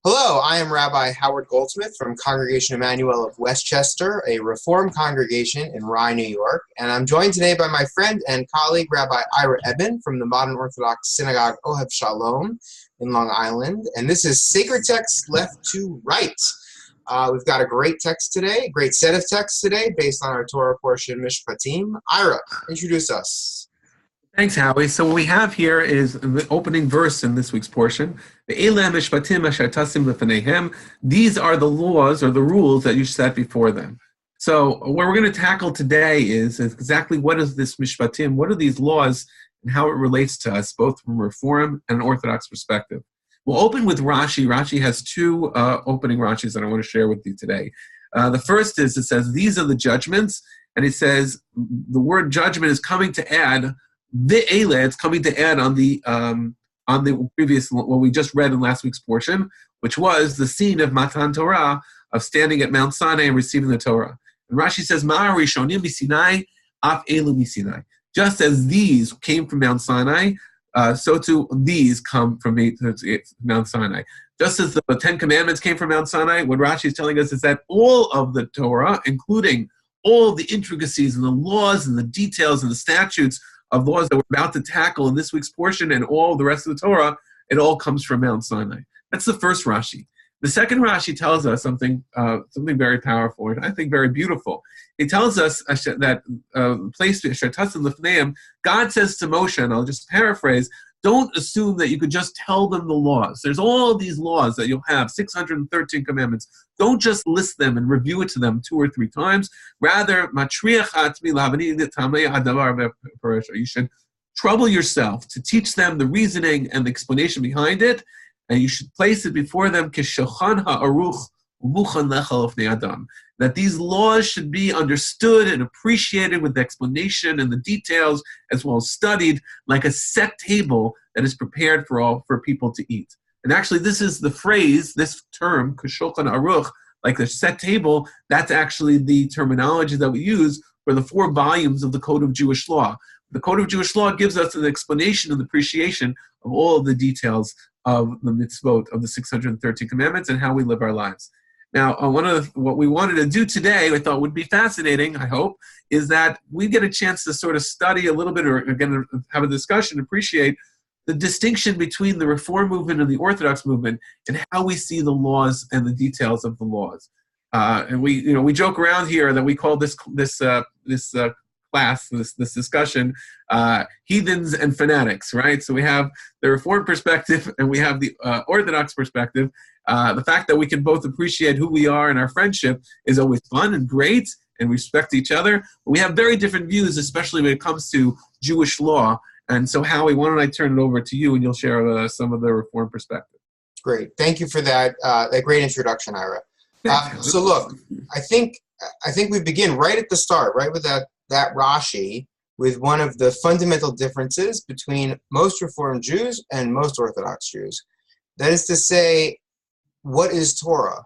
Hello, I am Rabbi Howard Goldsmith from Congregation Emmanuel of Westchester, a Reformed congregation in Rye, New York, and I'm joined today by my friend and colleague Rabbi Ira Eben from the Modern Orthodox Synagogue Ohev Shalom in Long Island, and this is Sacred Text Left to Right. We've got a great text today, a great set of texts today based on our Torah portion, Mishpatim. Ira, introduce us. Thanks, Howie. So what we have here is the opening verse in this week's portion. These are the laws or the rules that you set before them. So what we're going to tackle today is exactly what is this mishpatim, what are these laws and how it relates to us, both from Reform and an Orthodox perspective. We'll open with Rashi. Rashi has two opening Rashis that I want to share with you today. The first is, it says, these are the judgments, and it says the word judgment is coming to add it's coming to add on the previous, what we just read in last week's portion, which was the scene of Matan Torah, of standing at Mount Sinai and receiving the Torah. And Rashi says, Ma'ar Rishonim miSinai, Af Elu miSinai. Just as these came from Mount Sinai, so too these come from Mount Sinai. Just as the Ten Commandments came from Mount Sinai, what Rashi is telling us is that all of the Torah, including all the intricacies and the laws and the details and the statutes of laws that we're about to tackle in this week's portion and all the rest of the Torah, it all comes from Mount Sinai. That's the first Rashi. The second Rashi tells us something very powerful and I think very beautiful. He tells us that God says to Moshe, and I'll just paraphrase, don't assume that you could just tell them the laws. There's all these laws that you'll have, 613 commandments. Don't just list them and review it to them 2 or 3 times. Rather, you should trouble yourself to teach them the reasoning and the explanation behind it, and you should place it before them that these laws should be understood and appreciated with the explanation and the details, as well as studied like a set table that is prepared for people to eat. And actually, this is the phrase, this term, Shulchan Aruch, like a set table, that's actually the terminology that we use for the 4 volumes of the Code of Jewish Law. The Code of Jewish Law gives us an explanation and appreciation of all of the details of the mitzvot, of the 613 commandments, and how we live our lives. Now, what we wanted to do today, I thought would be fascinating, I hope, is that we get a chance to sort of study a little bit, or again, have a discussion, appreciate the distinction between the Reform movement and the Orthodox movement, and how we see the laws and the details of the laws. And we joke around here that we call this class, this discussion, heathens and fanatics, right? So we have the Reform perspective and we have the Orthodox perspective. The fact that we can both appreciate who we are and our friendship is always fun and great, and respect each other. But we have very different views, especially when it comes to Jewish law. And so, Howie, why don't I turn it over to you, and you'll share some of the Reform perspective. Great. Thank you for that great introduction, Ira. So look, I think we begin right at the start, right with that Rashi, with one of the fundamental differences between most Reformed Jews and most Orthodox Jews. That is to say, what is Torah?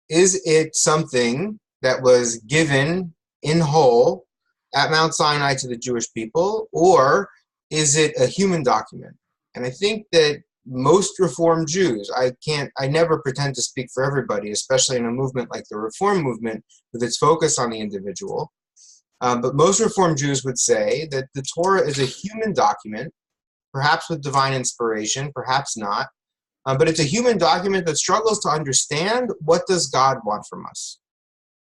Is it something that was given in whole at Mount Sinai to the Jewish people, or is it a human document? And I think that most Reformed Jews, I never pretend to speak for everybody, especially in a movement like the Reform movement with its focus on the individual, but most Reformed Jews would say that the Torah is a human document, perhaps with divine inspiration, perhaps not, but it's a human document that struggles to understand what does God want from us.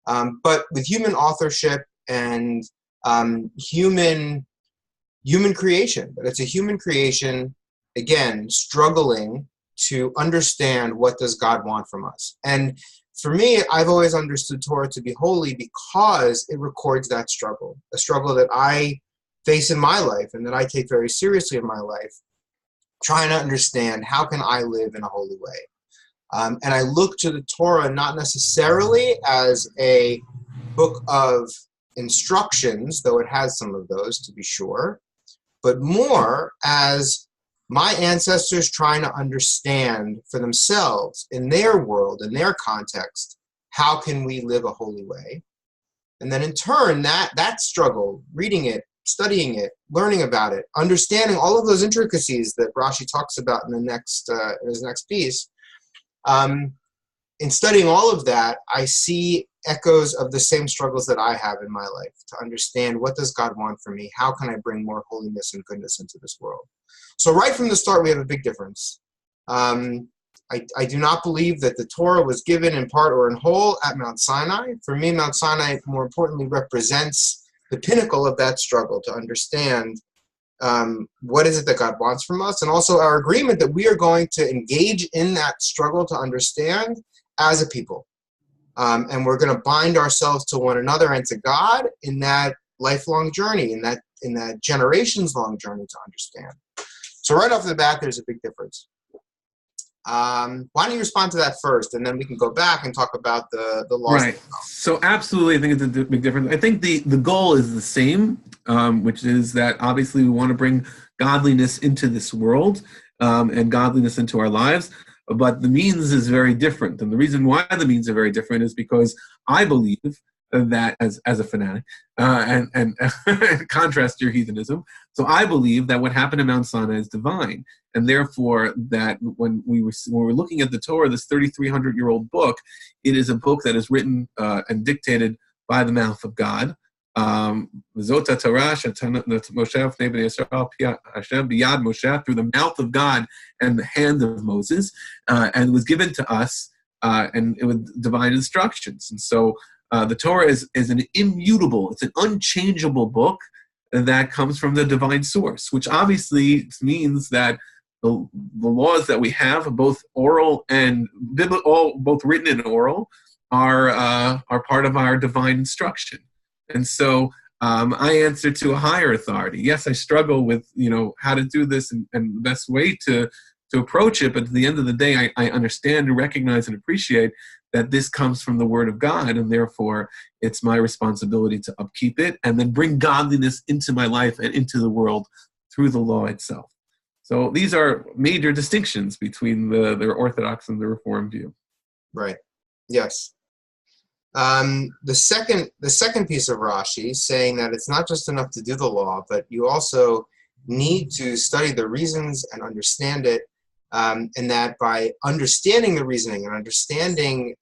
But with human authorship and human creation, but it's a human creation, again, struggling to understand what does God want from us. And for me, I've always understood Torah to be holy because it records that struggle, a struggle that I face in my life and that I take very seriously in my life, trying to understand how can I live in a holy way. And I look to the Torah not necessarily as a book of instructions, though it has some of those to be sure, but more as my ancestors trying to understand for themselves, in their world, in their context, how can we live a holy way? And then in turn, that struggle, reading it, studying it, learning about it, understanding all of those intricacies that Rashi talks about in his next piece, In studying all of that, I see echoes of the same struggles that I have in my life to understand, what does God want from me? How can I bring more holiness and goodness into this world? So right from the start, we have a big difference. I do not believe that the Torah was given in part or in whole at Mount Sinai. For me, Mount Sinai, more importantly, represents the pinnacle of that struggle to understand what is it that God wants from us, and also our agreement that we are going to engage in that struggle to understand as a people. And we're going to bind ourselves to one another and to God in that lifelong journey, in that generations-long journey to understand. So right off the bat, there's a big difference. Why don't you respond to that first, and then we can go back and talk about the laws. Right. So absolutely, I think it's a big difference. I think the goal is the same, which is that obviously we want to bring godliness into this world and godliness into our lives, but the means is very different. And the reason why the means are very different is because I believe that as a fanatic, and contrast to your heathenism. So I believe that what happened at Mount Sinai is divine, and therefore that when we're looking at the Torah, this 3,300-year-old book, it is a book that is written and dictated by the mouth of God. Zota Torah Moshe Hashem biyad Moshe, through the mouth of God and the hand of Moses, and it was given to us, and it was divine instructions. And so the Torah is an immutable, it's an unchangeable book that comes from the divine source, which obviously means that the laws that we have, both oral and biblical, both written and oral, are part of our divine instruction. And so I answer to a higher authority. Yes, I struggle with how to do this and the best way to approach it, but at the end of the day, I understand and recognize and appreciate that this comes from the Word of God, and therefore it's my responsibility to upkeep it and then bring godliness into my life and into the world through the law itself. So these are major distinctions between the Orthodox and the Reformed view. Right. Yes. The second piece of Rashi, saying that it's not just enough to do the law, but you also need to study the reasons and understand it, and that by understanding the reasoning and understanding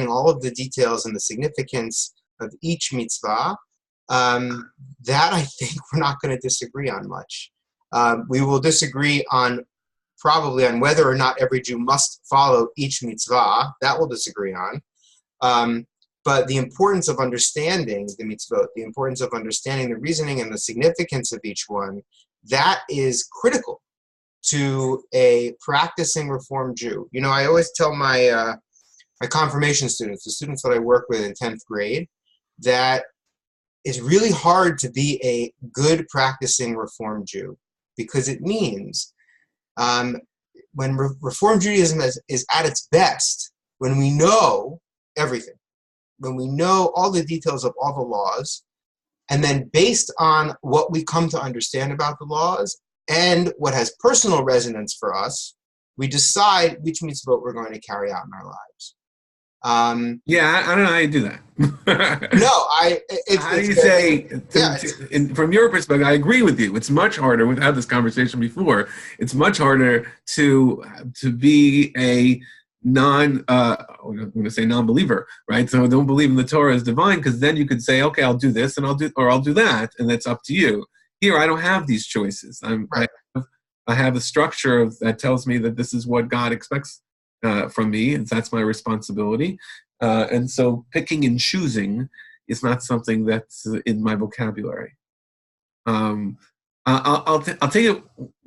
all of the details and the significance of each mitzvah, that I think we're not going to disagree on much. We will disagree probably on whether or not every Jew must follow each mitzvah. That we'll disagree on. But the importance of understanding the mitzvot, the importance of understanding the reasoning and the significance of each one, that is critical to a practicing Reformed Jew. I always tell my confirmation students, the students that I work with in 10th grade, that it's really hard to be a good practicing Reformed Jew, because it means when Reformed Judaism is at its best, when we know everything, when we know all the details of all the laws, and then based on what we come to understand about the laws and what has personal resonance for us, we decide which mitzvot we're going to carry out in our lives. I don't know how you do that. How do you say, from your perspective, I agree with you. It's much harder, we've had this conversation before, it's much harder to be a I'm going to say non-believer, right? So don't believe in the Torah as divine, because then you could say, okay, I'll do this and I'll do that, and that's up to you. Here, I don't have these choices. I have a structure that tells me that this is what God expects from me, and that's my responsibility. And so picking and choosing is not something that's in my vocabulary. I'll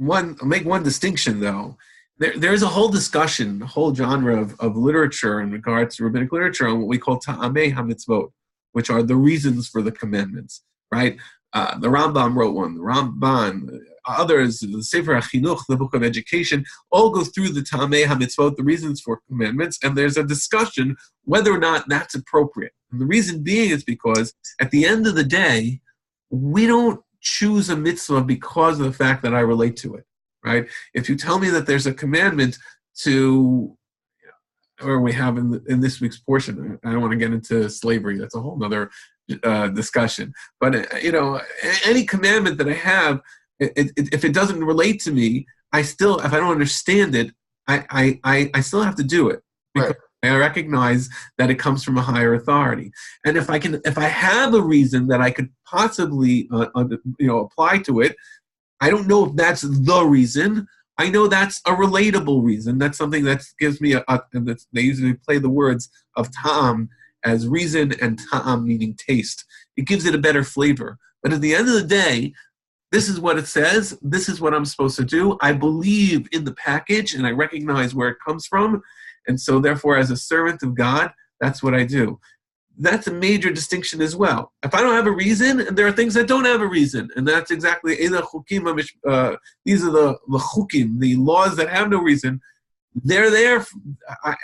make one distinction though. There's a whole discussion, a whole genre of literature in regards to rabbinic literature on what we call ta'amei hamitzvot, which are the reasons for the commandments, right? The Rambam wrote one, the Ramban, others, the Sefer HaChinuch, the Book of Education, all go through the ta'amei hamitzvot, the reasons for commandments, and there's a discussion whether or not that's appropriate. And the reason being is because at the end of the day, we don't choose a mitzvah because of the fact that I relate to it. Right? If you tell me that there's a commandment to, or we have in this week's portion, I don't want to get into slavery. That's a whole other discussion. But any commandment that I have, if it doesn't relate to me, if I don't understand it, I still have to do it because Right. I recognize that it comes from a higher authority. And if I have a reason that I could possibly, apply to it, I don't know if that's the reason. I know that's a relatable reason. That's something that gives me they usually play the words of ta'am as reason and ta'am meaning taste. It gives it a better flavor. But at the end of the day, this is what it says. This is what I'm supposed to do. I believe in the package and I recognize where it comes from. And so therefore, as a servant of God, that's what I do. That's a major distinction as well. If I don't have a reason, and there are things that don't have a reason, and that's exactly these are the chukim, the laws that have no reason. They're there. I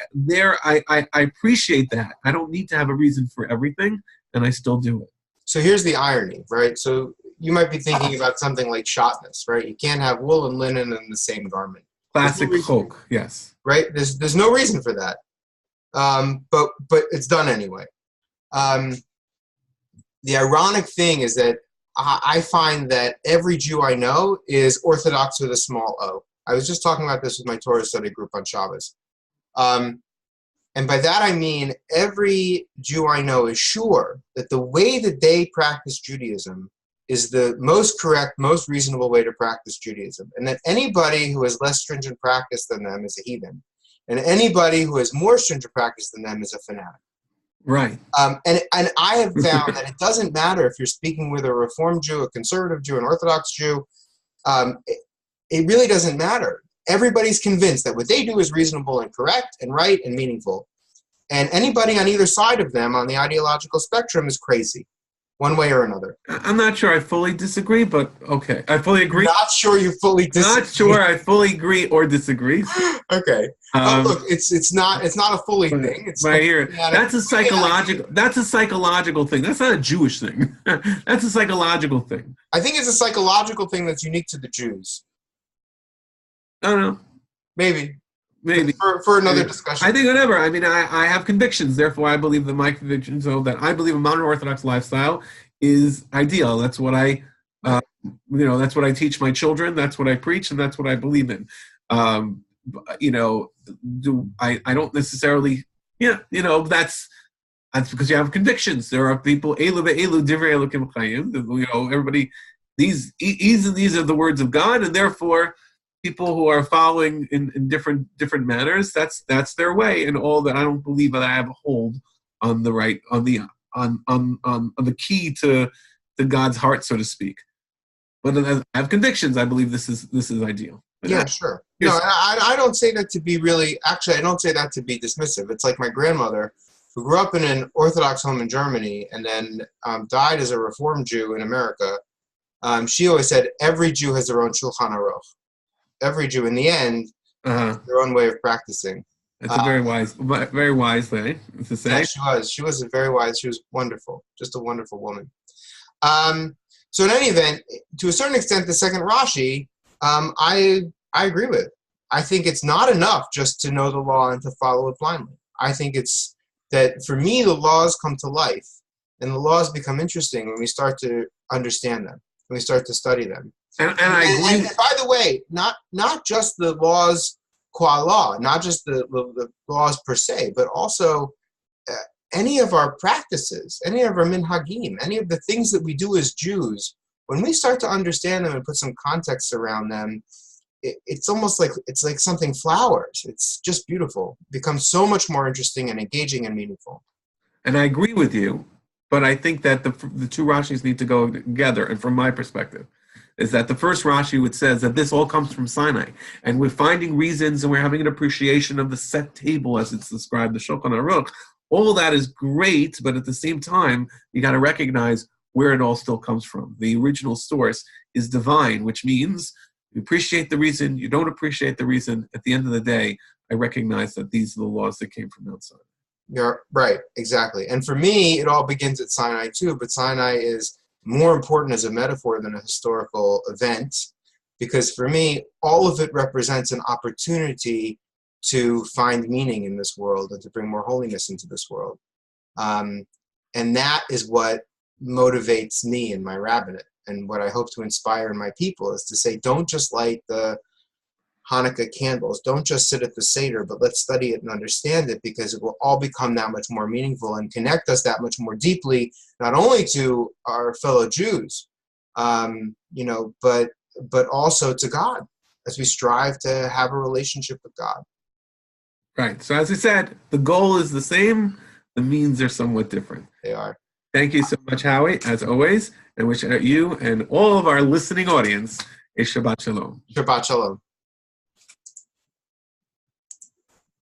appreciate that. I don't need to have a reason for everything, and I still do it. So here's the irony, right? So you might be thinking about something like shotness, right? You can't have wool and linen in the same garment. Classic chok, yes. Right? There's no reason for that, but it's done anyway. The ironic thing is that I find that every Jew I know is Orthodox with a small o. I was just talking about this with my Torah study group on Shabbos. And by that I mean every Jew I know is sure that the way that they practice Judaism is the most correct, most reasonable way to practice Judaism. And that anybody who has less stringent practice than them is a heathen. And anybody who has more stringent practice than them is a fanatic. Right. And I have found that it doesn't matter if you're speaking with a Reformed Jew, a conservative Jew, an Orthodox Jew. It really doesn't matter. Everybody's convinced that what they do is reasonable and correct and right and meaningful. And anybody on either side of them on the ideological spectrum is crazy, one way or another. I'm not sure I fully disagree, but okay. I fully agree. Not sure you fully disagree. Not sure I fully agree or disagree. Okay. Look, it's not a fully thing. It's right here. That's a psychological thing. That's not a Jewish thing. That's a psychological thing. I think it's a psychological thing that's unique to the Jews. I don't know. Maybe for another discussion. I think whatever. I mean, I have convictions. Therefore, I believe that my convictions, so that I believe a modern Orthodox lifestyle is ideal. That's what that's what I teach my children. That's what I preach, and that's what I believe in. I don't necessarily. That's because you have convictions. There are people. Everybody. These are the words of God, and therefore, people who are following in different manners, that's their way, and all that. I don't believe that I have a hold on the right on the key to God's heart, so to speak. But I have convictions. I believe this is ideal. But yeah, sure. No, I don't say that to be really. Actually, I don't say that to be dismissive. It's like my grandmother, who grew up in an Orthodox home in Germany and then died as a Reformed Jew in America. She always said every Jew has their own Shulchan Aruch. Every Jew, in the end, has their own way of practicing. It's a very wise way to say. Yeah, she was. She was she was wonderful. Just a wonderful woman. So in any event, to a certain extent, the second Rashi, I agree with. I think it's not enough just to know the law and to follow it blindly. I think it's that for me, the laws come to life, and the laws become interesting when we start to understand them, when we start to study them. And I agree. And by the way, not just the laws qua law, not just the laws per se, but also any of our practices, any of our minhagim, any of the things that we do as Jews, when we start to understand them and put some context around them, it's almost like something flowers. It's just beautiful. It becomes so much more interesting and engaging and meaningful. And I agree with you, but I think that the two Rashis need to go together. And from my perspective, is that the first Rashi, which says that this all comes from Sinai, and we're finding reasons and we're having an appreciation of the set table as it's described, the Shulchan Aruch. All that is great, but at the same time, you got to recognize where it all still comes from. The original source is divine, which means you appreciate the reason, you don't appreciate the reason. At the end of the day, I recognize that these are the laws that came from outside. You're right, exactly. And for me, it all begins at Sinai too, but Sinai is more important as a metaphor than a historical event, because for me, all of it represents an opportunity to find meaning in this world and to bring more holiness into this world. And that is what motivates me in my rabbinate. And what I hope to inspire in my people is to say, don't just light the Hanukkah candles. Don't just sit at the Seder, but let's study it and understand it, because it will all become that much more meaningful and connect us that much more deeply, not only to our fellow Jews, but also to God, as we strive to have a relationship with God. Right. So as I said, the goal is the same. The means are somewhat different. They are. Thank you so much, Howie, as always, and wish you and all of our listening audience a Shabbat Shalom. Shabbat Shalom.